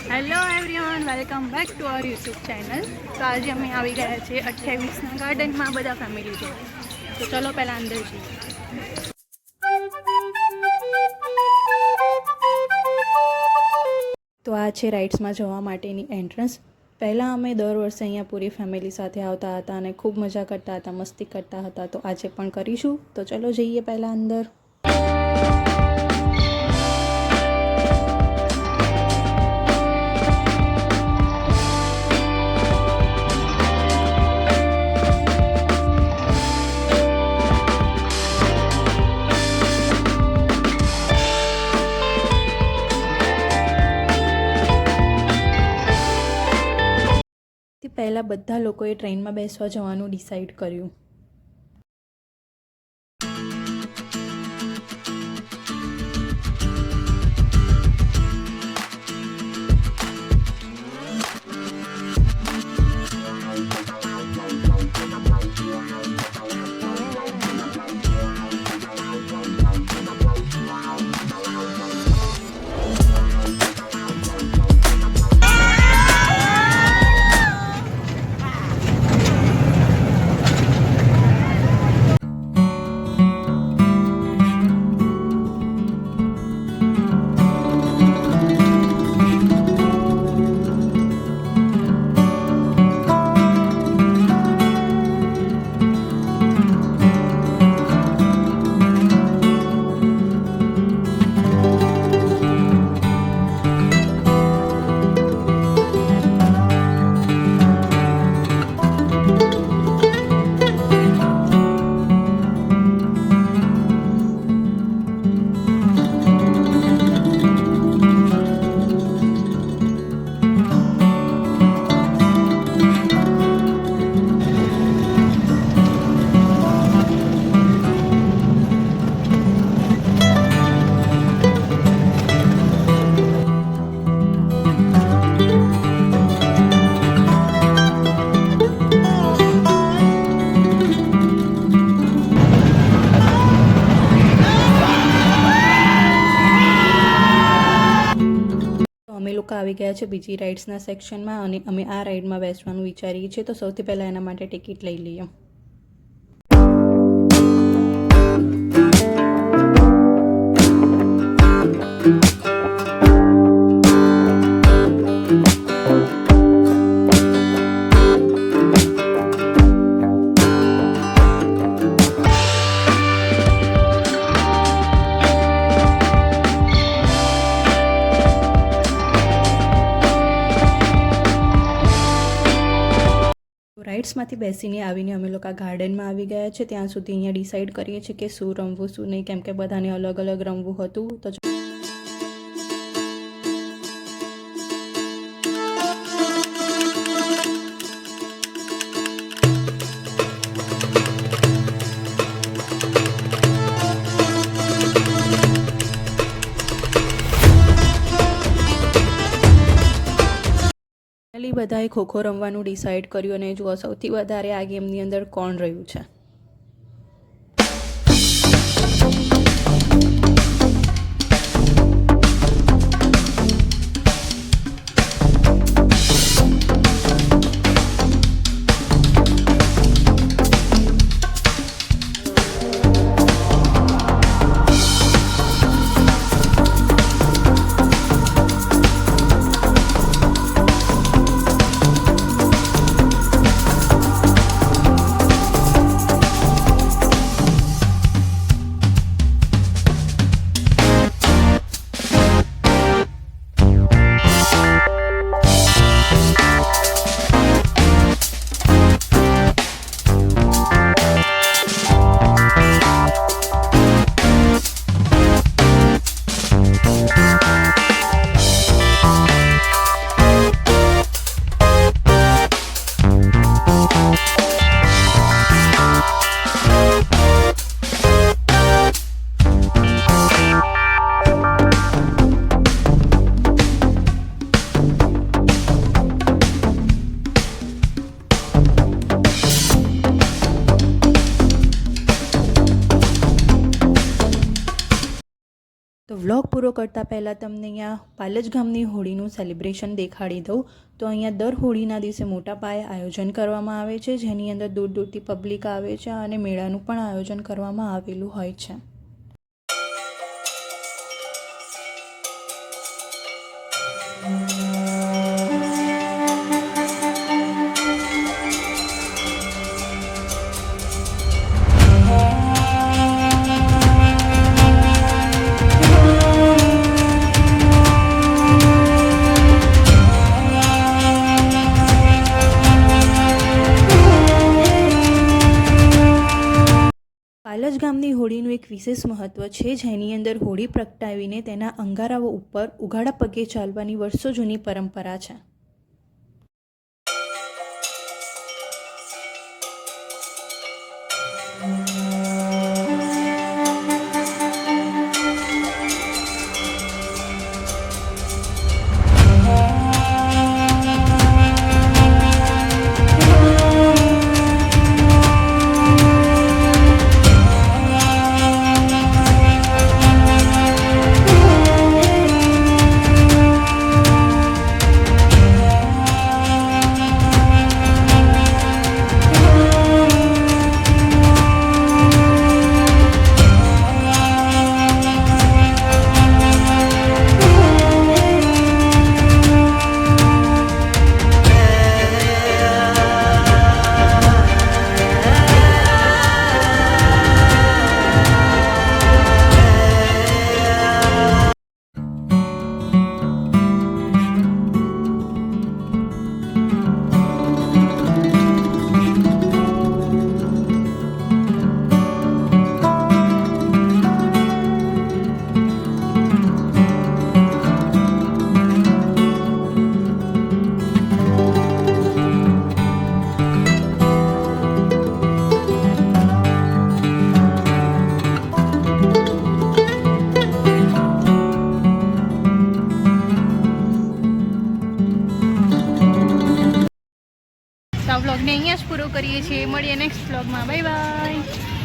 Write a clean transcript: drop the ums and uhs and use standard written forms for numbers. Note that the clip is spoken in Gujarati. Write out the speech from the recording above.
Hello everyone, welcome back to our YouTube channel. તો આજે અમે આવી ગયા છીએ 28ના ગાર્ડનમાં બધા ફેમિલી જોડે. તો ચલો પહેલાં અંદર જઈએ. તો આ છે રાઇડ્સમાં જવા માટેની એન્ટ્રન્સ. પહેલાં અમે દર વર્ષે અહીંયા પૂરી ફેમિલી સાથે આવતા હતા અને ખૂબ મજા કરતા હતા, મસ્તી કરતા હતા. તો આજે પણ કરીશું. તો ચલો જઈએ પહેલાં અંદર. પહેલાં બધા લોકોએ ટ્રેનમાં બેસવા જવાનું ડિસાઈડ કર્યું. અમે લોકો આવી ગયા છે બીજી રાઇડ્સના સેક્શનમાં અને અમે આ રાઇડમાં બેસવાનું વિચારીએ છીએ. તો સૌથી પહેલાં એના માટે ટિકિટ લઈ લઈએ. રાઇડ્સમાંથી બેસીને આવીને અમે લોકો ગાર્ડનમાં આવી ગયા છે. ત્યાં સુધી અહીંયા ડિસાઈડ કરીએ છીએ કે શું રમવું શું નહીં, કેમ કે બધાને અલગ અલગ રમવું હતું. તો બધાએ ખોખો રમવાનું ડિસાઈડ કર્યું અને જુઓ સૌથી વધારે આ ગેમની અંદર કોણ રહ્યું છે. વ્લોગ પૂરો કરતાં પહેલાં તમને અહીંયા પાલજ ગામની હોળીનું સેલિબ્રેશન દેખાડી દઉં. તો અહીંયા દર હોળીના દિવસે મોટા પાયે આયોજન કરવામાં આવે છે, જેની અંદર દૂર દૂરથી પબ્લિક આવે છે અને મેળાનું પણ આયોજન કરવામાં આવેલું હોય છે. પાલજ ગામની હોળીનું એક વિશેષ મહત્ત્વ છે, જેની અંદર હોળી પ્રગટાવીને તેના અંગારાઓ ઉપર ઉઘાડા પગે ચાલવાની વર્ષો જૂની પરંપરા છે. તો આ વ્લોગને અહીંયા જ પૂરો કરીએ છીએ. મળીએ નેક્સ્ટ વ્લોગમાં. Bye bye.